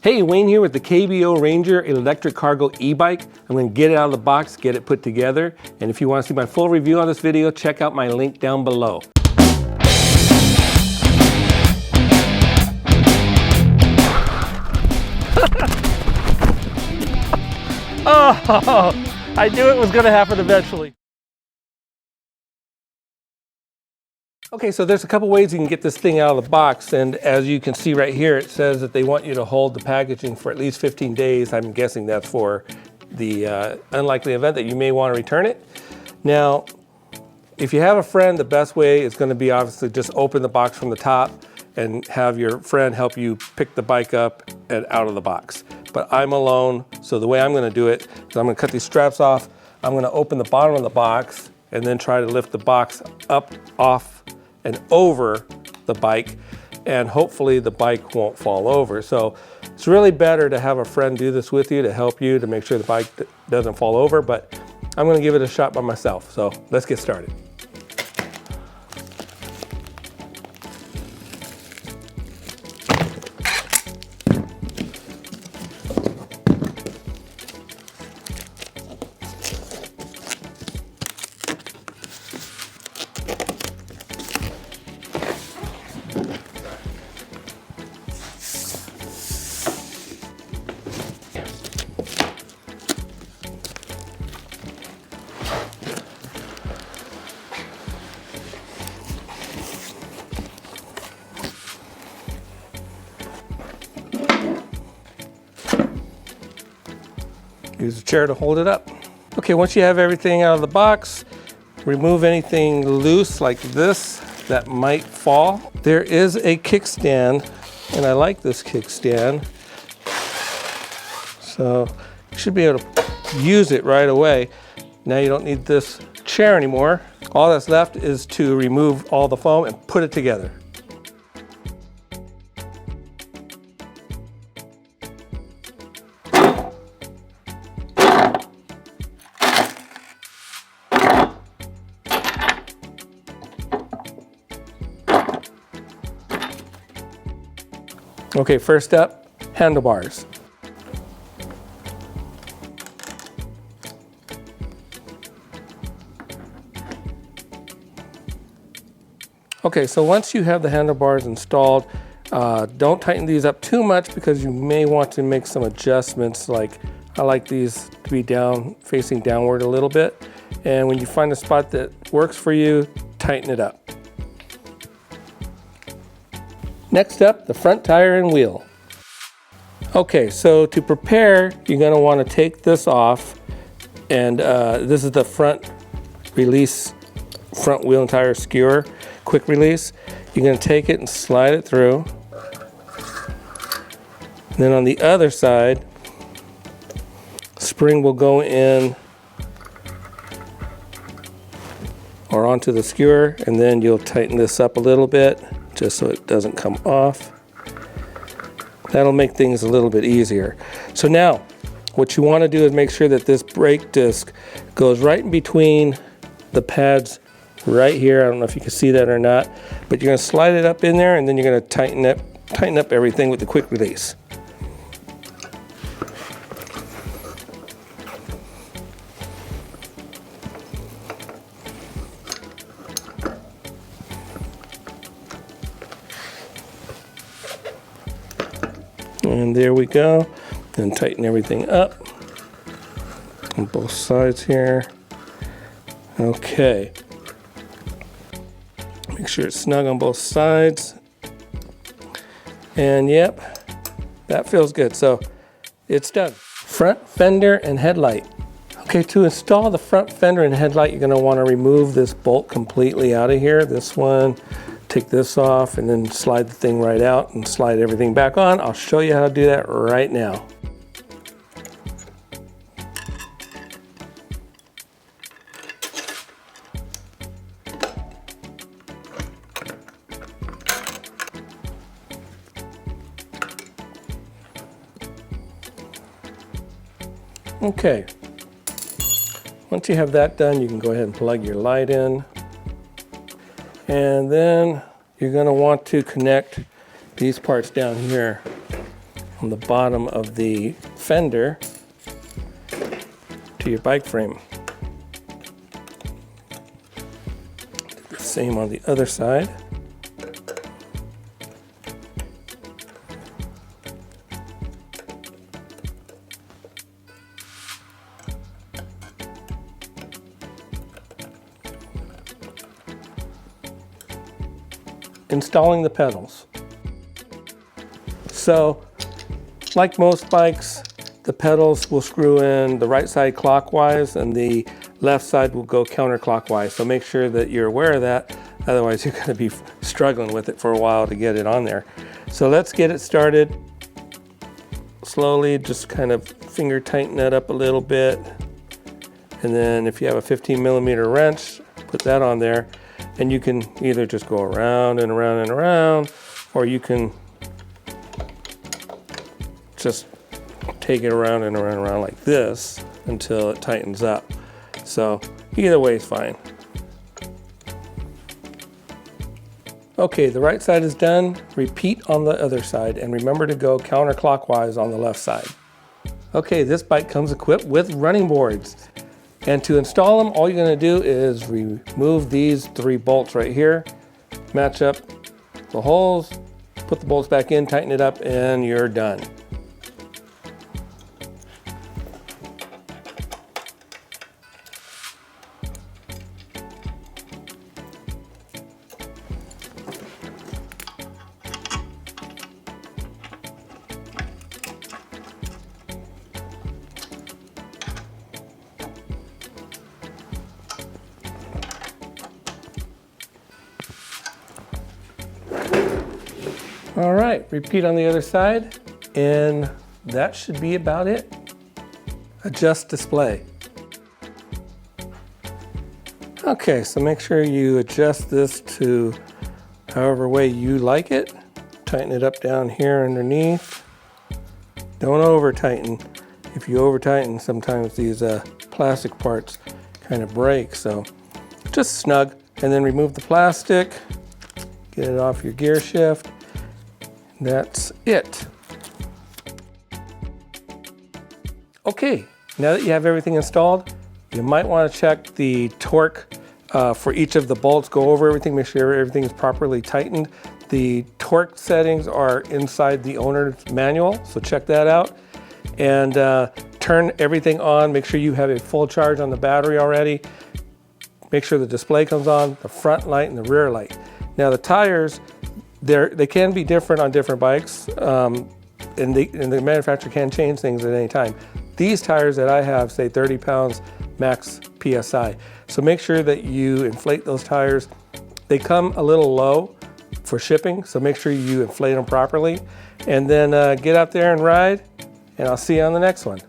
Hey, Wayne here with the KBO Ranger electric cargo e-bike. I'm going to get it out of the box, get it put together, and if you want to see my full review on this video, check out my link down below. Oh, I knew it was going to happen eventually. Okay, so there's a couple ways you can get this thing out of the box, and as you can see right here, it says that they want you to hold the packaging for at least 15 days. I'm guessing that's for the unlikely event that you may want to return it. Now, if you have a friend, the best way is going to be obviously just open the box from the top and have your friend help you pick the bike up and out of the box. But I'm alone, so the way I'm going to do it is I'm going to cut these straps off. I'm going to open the bottom of the box and then try to lift the box up, off, and over the bike, and hopefully the bike won't fall over. So it's really better to have a friend do this with you to help you to make sure the bike doesn't fall over, but I'm gonna give it a shot by myself. So let's get started. Use a chair to hold it up. Okay, once you have everything out of the box, remove anything loose like this that might fall. There is a kickstand, and I like this kickstand. So you should be able to use it right away. Now you don't need this chair anymore. All that's left is to remove all the foam and put it together. Okay, first up, handlebars. Okay, so once you have the handlebars installed, don't tighten these up too much because you may want to make some adjustments. Like I like these to be down, facing downward a little bit. And when you find a spot that works for you, tighten it up. Next up, the front tire and wheel. Okay, so to prepare, you're gonna wanna take this off, and this is the front release, front wheel and tire skewer, quick release. You're gonna take it and slide it through. And then on the other side, spring will go in or onto the skewer, and then you'll tighten this up a little bit, just so it doesn't come off. That'll make things a little bit easier. So now, what you want to do is make sure that this brake disc goes right in between the pads right here. I don't know if you can see that or not, but you're going to slide it up in there, and then you're going to tighten up everything with the quick release. And there we go. Then tighten everything up on both sides here. Okay. Make sure it's snug on both sides. And yep, that feels good. So it's done. Front fender and headlight. Okay, to install the front fender and headlight, you're gonna wanna remove this bolt completely out of here. This one. Take this off and then slide the thing right out and slide everything back on. I'll show you how to do that right now. Okay, once you have that done, you can go ahead and plug your light in. And then you're going to want to connect these parts down here on the bottom of the fender to your bike frame. Do the same on the other side. Installing the pedals. So, like most bikes, the pedals will screw in the right side clockwise and the left side will go counterclockwise. So make sure that you're aware of that, otherwise you're going to be struggling with it for a while to get it on there. So let's get it started. Slowly, just kind of finger tighten that up a little bit. And then if you have a 15mm wrench, put that on there. And you can either just go around and around and around, or you can just take it around and around and around like this until it tightens up. So either way is fine. Okay, the right side is done. Repeat on the other side and remember to go counterclockwise on the left side. Okay, this bike comes equipped with running boards. And to install them, all you're going to do is remove these 3 bolts right here, match up the holes, put the bolts back in, tighten it up, and you're done. All right, repeat on the other side, and that should be about it. Adjust display. Okay, so make sure you adjust this to however way you like it. Tighten it up down here underneath. Don't over tighten. If you over tighten, sometimes these plastic parts kind of break, so just snug. And then remove the plastic, get it off your gear shift. That's it. Okay, now that you have everything installed, you might want to check the torque for each of the bolts. Go over everything, make sure everything is properly tightened. The torque settings are inside the owner's manual, so check that out. And turn everything on. Make sure you have a full charge on the battery already. Make sure the display comes on, the front light and the rear light. Now the tires, they can be different on different bikes, and the manufacturer can change things at any time. These tires that I have say 30 pounds max PSI. So make sure that you inflate those tires. They come a little low for shipping, so make sure you inflate them properly. And then get out there and ride, and I'll see you on the next one.